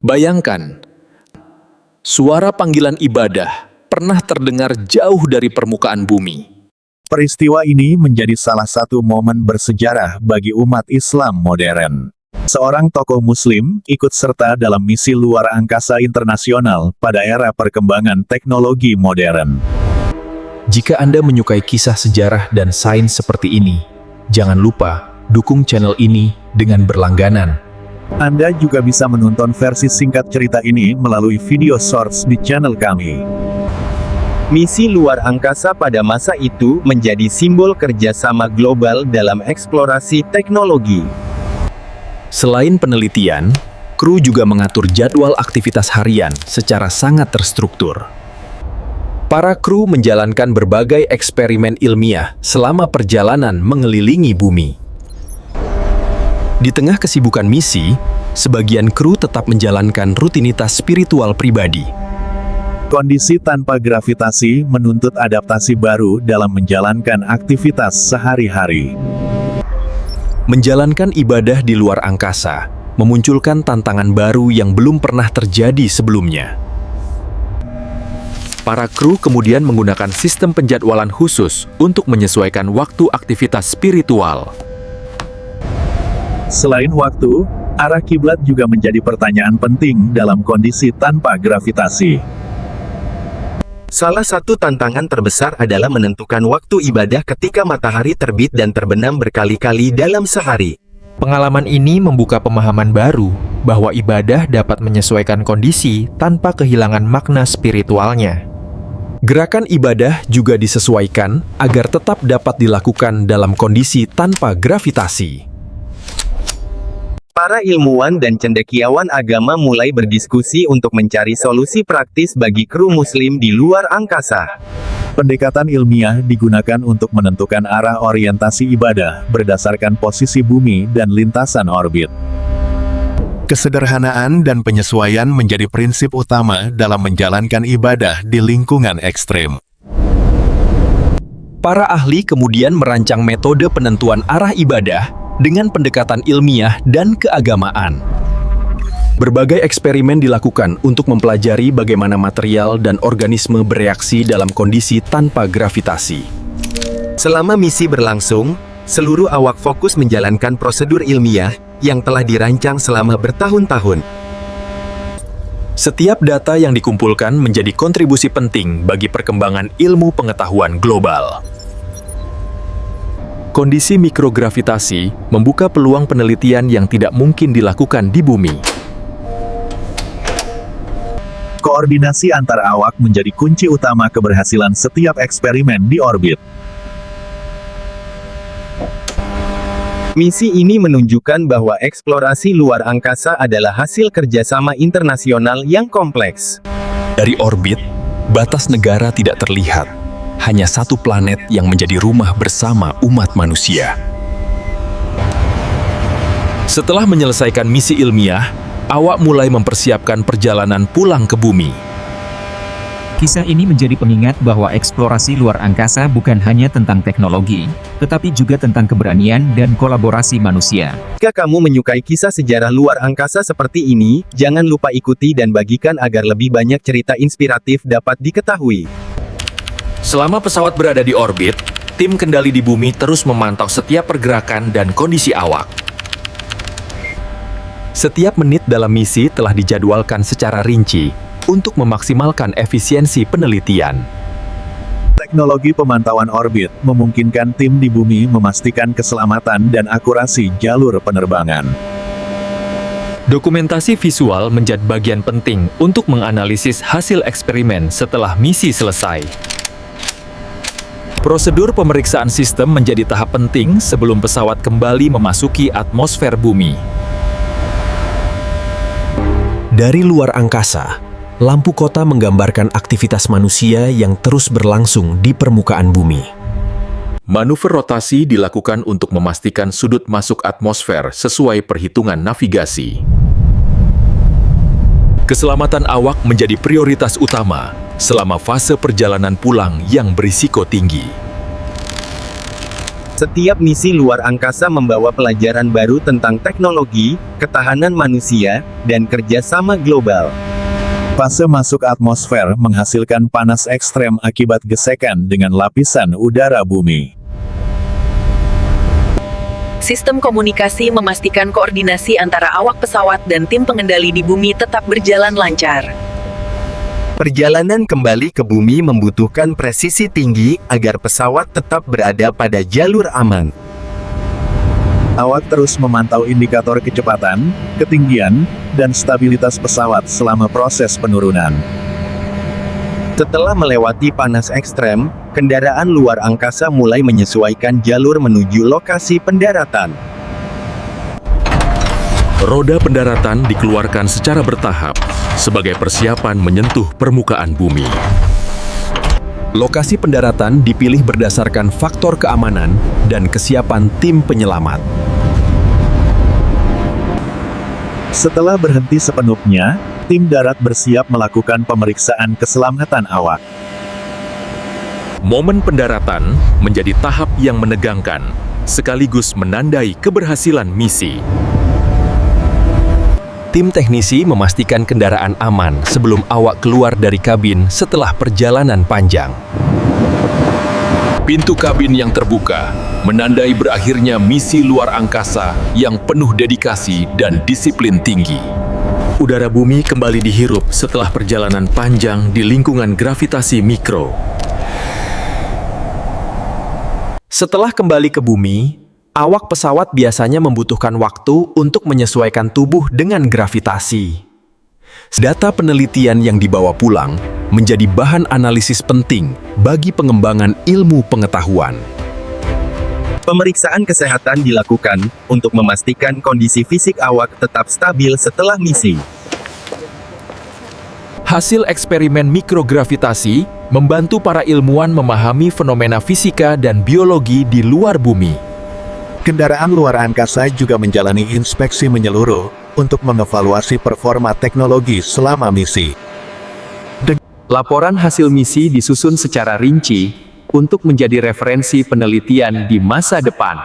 Bayangkan, suara panggilan ibadah pernah terdengar jauh dari permukaan bumi. Peristiwa ini menjadi salah satu momen bersejarah bagi umat Islam modern. Seorang tokoh Muslim ikut serta dalam misi luar angkasa internasional pada era perkembangan teknologi modern. Jika Anda menyukai kisah sejarah dan sains seperti ini, jangan lupa dukung channel ini dengan berlangganan. Anda juga bisa menonton versi singkat cerita ini melalui video shorts di channel kami. Misi luar angkasa pada masa itu menjadi simbol kerjasama global dalam eksplorasi teknologi. Selain penelitian, kru juga mengatur jadwal aktivitas harian secara sangat terstruktur. Para kru menjalankan berbagai eksperimen ilmiah selama perjalanan mengelilingi bumi. Di tengah kesibukan misi, sebagian kru tetap menjalankan rutinitas spiritual pribadi. Kondisi tanpa gravitasi menuntut adaptasi baru dalam menjalankan aktivitas sehari-hari. Menjalankan ibadah di luar angkasa memunculkan tantangan baru yang belum pernah terjadi sebelumnya. Para kru kemudian menggunakan sistem penjadwalan khusus untuk menyesuaikan waktu aktivitas spiritual. Selain waktu, arah kiblat juga menjadi pertanyaan penting dalam kondisi tanpa gravitasi. Salah satu tantangan terbesar adalah menentukan waktu ibadah ketika matahari terbit dan terbenam berkali-kali dalam sehari. Pengalaman ini membuka pemahaman baru bahwa ibadah dapat menyesuaikan kondisi tanpa kehilangan makna spiritualnya. Gerakan ibadah juga disesuaikan agar tetap dapat dilakukan dalam kondisi tanpa gravitasi. Para ilmuwan dan cendekiawan agama mulai berdiskusi untuk mencari solusi praktis bagi kru Muslim di luar angkasa. Pendekatan ilmiah digunakan untuk menentukan arah orientasi ibadah berdasarkan posisi bumi dan lintasan orbit. Kesederhanaan dan penyesuaian menjadi prinsip utama dalam menjalankan ibadah di lingkungan ekstrem. Para ahli kemudian merancang metode penentuan arah ibadah dengan pendekatan ilmiah dan keagamaan. Berbagai eksperimen dilakukan untuk mempelajari bagaimana material dan organisme bereaksi dalam kondisi tanpa gravitasi. Selama misi berlangsung, seluruh awak fokus menjalankan prosedur ilmiah yang telah dirancang selama bertahun-tahun. Setiap data yang dikumpulkan menjadi kontribusi penting bagi perkembangan ilmu pengetahuan global. Kondisi mikrogravitasi membuka peluang penelitian yang tidak mungkin dilakukan di bumi. Koordinasi antar awak menjadi kunci utama keberhasilan setiap eksperimen di orbit. Misi ini menunjukkan bahwa eksplorasi luar angkasa adalah hasil kerjasama internasional yang kompleks. Dari orbit, batas negara tidak terlihat. Hanya satu planet yang menjadi rumah bersama umat manusia. Setelah menyelesaikan misi ilmiah, awak mulai mempersiapkan perjalanan pulang ke bumi. Kisah ini menjadi pengingat bahwa eksplorasi luar angkasa bukan hanya tentang teknologi, tetapi juga tentang keberanian dan kolaborasi manusia. Jika kamu menyukai kisah sejarah luar angkasa seperti ini, jangan lupa ikuti dan bagikan agar lebih banyak cerita inspiratif dapat diketahui. Selama pesawat berada di orbit, tim kendali di bumi terus memantau setiap pergerakan dan kondisi awak. Setiap menit dalam misi telah dijadwalkan secara rinci untuk memaksimalkan efisiensi penelitian. Teknologi pemantauan orbit memungkinkan tim di bumi memastikan keselamatan dan akurasi jalur penerbangan. Dokumentasi visual menjadi bagian penting untuk menganalisis hasil eksperimen setelah misi selesai. Prosedur pemeriksaan sistem menjadi tahap penting sebelum pesawat kembali memasuki atmosfer bumi. Dari luar angkasa, lampu kota menggambarkan aktivitas manusia yang terus berlangsung di permukaan bumi. Manuver rotasi dilakukan untuk memastikan sudut masuk atmosfer sesuai perhitungan navigasi. Keselamatan awak menjadi prioritas utama selama fase perjalanan pulang yang berisiko tinggi. Setiap misi luar angkasa membawa pelajaran baru tentang teknologi, ketahanan manusia, dan kerjasama global. Fase masuk atmosfer menghasilkan panas ekstrem akibat gesekan dengan lapisan udara bumi. Sistem komunikasi memastikan koordinasi antara awak pesawat dan tim pengendali di bumi tetap berjalan lancar. Perjalanan kembali ke bumi membutuhkan presisi tinggi agar pesawat tetap berada pada jalur aman. Awak terus memantau indikator kecepatan, ketinggian, dan stabilitas pesawat selama proses penurunan. Setelah melewati panas ekstrem, kendaraan luar angkasa mulai menyesuaikan jalur menuju lokasi pendaratan. Roda pendaratan dikeluarkan secara bertahap sebagai persiapan menyentuh permukaan bumi. Lokasi pendaratan dipilih berdasarkan faktor keamanan dan kesiapan tim penyelamat. Setelah berhenti sepenuhnya, tim darat bersiap melakukan pemeriksaan keselamatan awak. Momen pendaratan menjadi tahap yang menegangkan, sekaligus menandai keberhasilan misi. Tim teknisi memastikan kendaraan aman sebelum awak keluar dari kabin setelah perjalanan panjang. Pintu kabin yang terbuka menandai berakhirnya misi luar angkasa yang penuh dedikasi dan disiplin tinggi. Udara bumi kembali dihirup setelah perjalanan panjang di lingkungan gravitasi mikro. Setelah kembali ke bumi, awak pesawat biasanya membutuhkan waktu untuk menyesuaikan tubuh dengan gravitasi. Data penelitian yang dibawa pulang menjadi bahan analisis penting bagi pengembangan ilmu pengetahuan. Pemeriksaan kesehatan dilakukan untuk memastikan kondisi fisik awak tetap stabil setelah misi. Hasil eksperimen mikrogravitasi membantu para ilmuwan memahami fenomena fisika dan biologi di luar bumi. Kendaraan luar angkasa juga menjalani inspeksi menyeluruh untuk mengevaluasi performa teknologi selama misi. Laporan hasil misi disusun secara rinci untuk menjadi referensi penelitian di masa depan.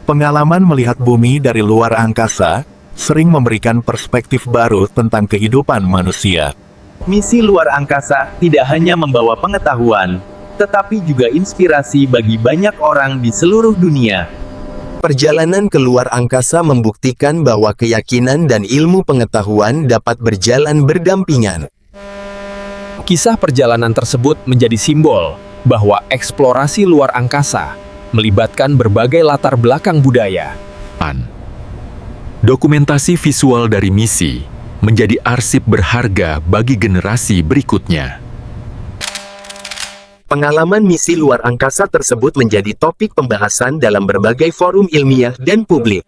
Pengalaman melihat bumi dari luar angkasa sering memberikan perspektif baru tentang kehidupan manusia. Misi luar angkasa tidak hanya membawa pengetahuan, tetapi juga inspirasi bagi banyak orang di seluruh dunia. Perjalanan ke luar angkasa membuktikan bahwa keyakinan dan ilmu pengetahuan dapat berjalan berdampingan. Kisah perjalanan tersebut menjadi simbol bahwa eksplorasi luar angkasa melibatkan berbagai latar belakang budaya. Dokumentasi visual dari misi menjadi arsip berharga bagi generasi berikutnya. Pengalaman misi luar angkasa tersebut menjadi topik pembahasan dalam berbagai forum ilmiah dan publik.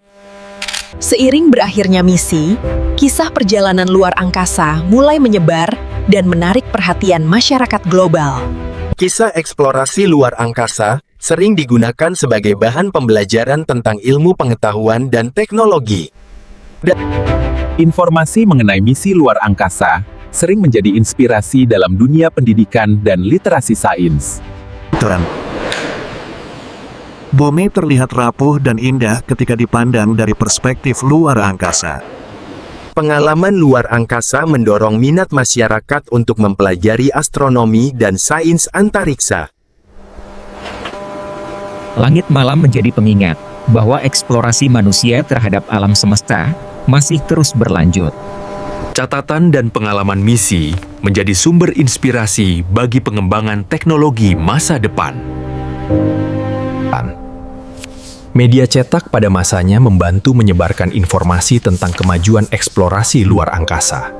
Seiring berakhirnya misi, kisah perjalanan luar angkasa mulai menyebar dan menarik perhatian masyarakat global. Kisah eksplorasi luar angkasa sering digunakan sebagai bahan pembelajaran tentang ilmu pengetahuan dan teknologi. Informasi mengenai misi luar angkasa sering menjadi inspirasi dalam dunia pendidikan dan literasi sains. Bumi terlihat rapuh dan indah ketika dipandang dari perspektif luar angkasa. Pengalaman luar angkasa mendorong minat masyarakat untuk mempelajari astronomi dan sains antariksa. Langit malam menjadi pengingat bahwa eksplorasi manusia terhadap alam semesta masih terus berlanjut. Catatan dan pengalaman misi menjadi sumber inspirasi bagi pengembangan teknologi masa depan. Media cetak pada masanya membantu menyebarkan informasi tentang kemajuan eksplorasi luar angkasa.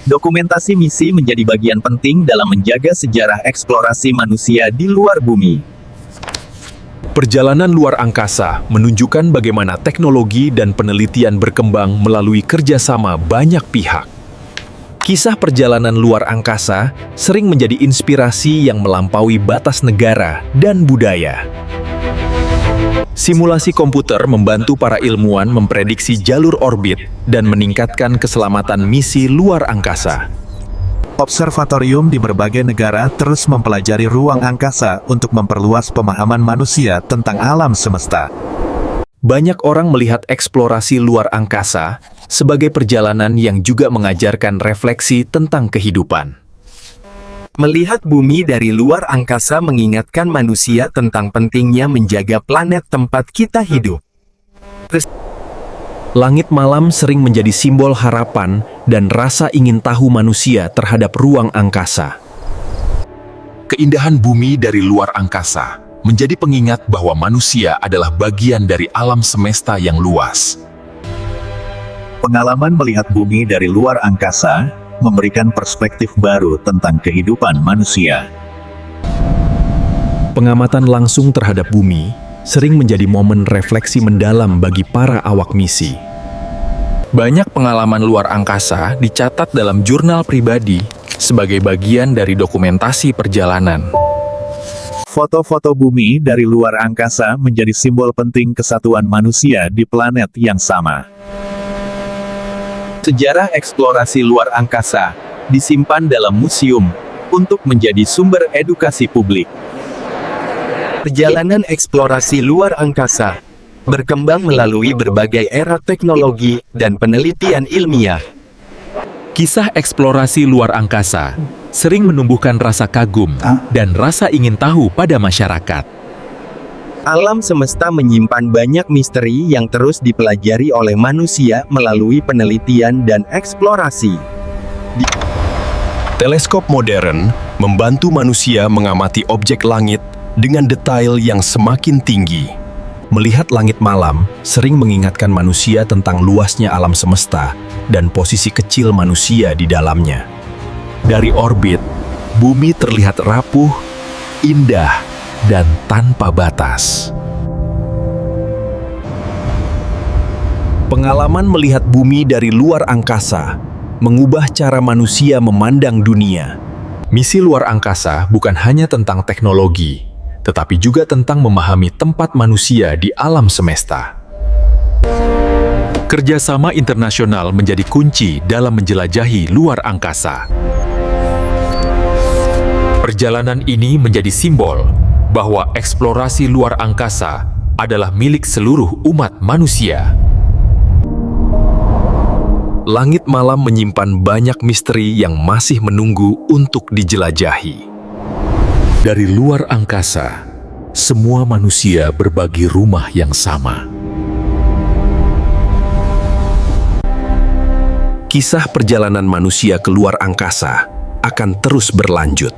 Dokumentasi misi menjadi bagian penting dalam menjaga sejarah eksplorasi manusia di luar bumi. Perjalanan luar angkasa menunjukkan bagaimana teknologi dan penelitian berkembang melalui kerjasama banyak pihak. Kisah perjalanan luar angkasa sering menjadi inspirasi yang melampaui batas negara dan budaya. Simulasi komputer membantu para ilmuwan memprediksi jalur orbit dan meningkatkan keselamatan misi luar angkasa. Observatorium di berbagai negara terus mempelajari ruang angkasa untuk memperluas pemahaman manusia tentang alam semesta. Banyak orang melihat eksplorasi luar angkasa sebagai perjalanan yang juga mengajarkan refleksi tentang kehidupan. Melihat bumi dari luar angkasa mengingatkan manusia tentang pentingnya menjaga planet tempat kita hidup. Langit malam sering menjadi simbol harapan dan rasa ingin tahu manusia terhadap ruang angkasa. Keindahan bumi dari luar angkasa menjadi pengingat bahwa manusia adalah bagian dari alam semesta yang luas. Pengalaman melihat bumi dari luar angkasa memberikan perspektif baru tentang kehidupan manusia. Pengamatan langsung terhadap bumi sering menjadi momen refleksi mendalam bagi para awak misi. Banyak pengalaman luar angkasa dicatat dalam jurnal pribadi sebagai bagian dari dokumentasi perjalanan. Foto-foto bumi dari luar angkasa menjadi simbol penting kesatuan manusia di planet yang sama. Sejarah eksplorasi luar angkasa disimpan dalam museum untuk menjadi sumber edukasi publik. Perjalanan eksplorasi luar angkasa berkembang melalui berbagai era teknologi dan penelitian ilmiah. Kisah eksplorasi luar angkasa sering menumbuhkan rasa kagum dan rasa ingin tahu pada masyarakat. Alam semesta menyimpan banyak misteri yang terus dipelajari oleh manusia melalui penelitian dan eksplorasi. Teleskop modern membantu manusia mengamati objek langit dengan detail yang semakin tinggi. Melihat langit malam sering mengingatkan manusia tentang luasnya alam semesta dan posisi kecil manusia di dalamnya. Dari orbit, bumi terlihat rapuh, indah, dan tanpa batas. Pengalaman melihat bumi dari luar angkasa mengubah cara manusia memandang dunia. Misi luar angkasa bukan hanya tentang teknologi, tetapi juga tentang memahami tempat manusia di alam semesta. Kerjasama internasional menjadi kunci dalam menjelajahi luar angkasa. Perjalanan ini menjadi simbol bahwa eksplorasi luar angkasa adalah milik seluruh umat manusia. Langit malam menyimpan banyak misteri yang masih menunggu untuk dijelajahi. Dari luar angkasa, semua manusia berbagi rumah yang sama. Kisah perjalanan manusia ke luar angkasa akan terus berlanjut.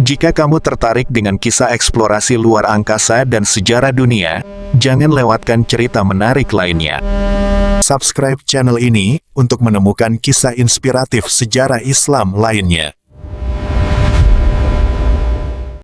Jika kamu tertarik dengan kisah eksplorasi luar angkasa dan sejarah dunia, jangan lewatkan cerita menarik lainnya. Subscribe channel ini untuk menemukan kisah inspiratif sejarah Islam lainnya.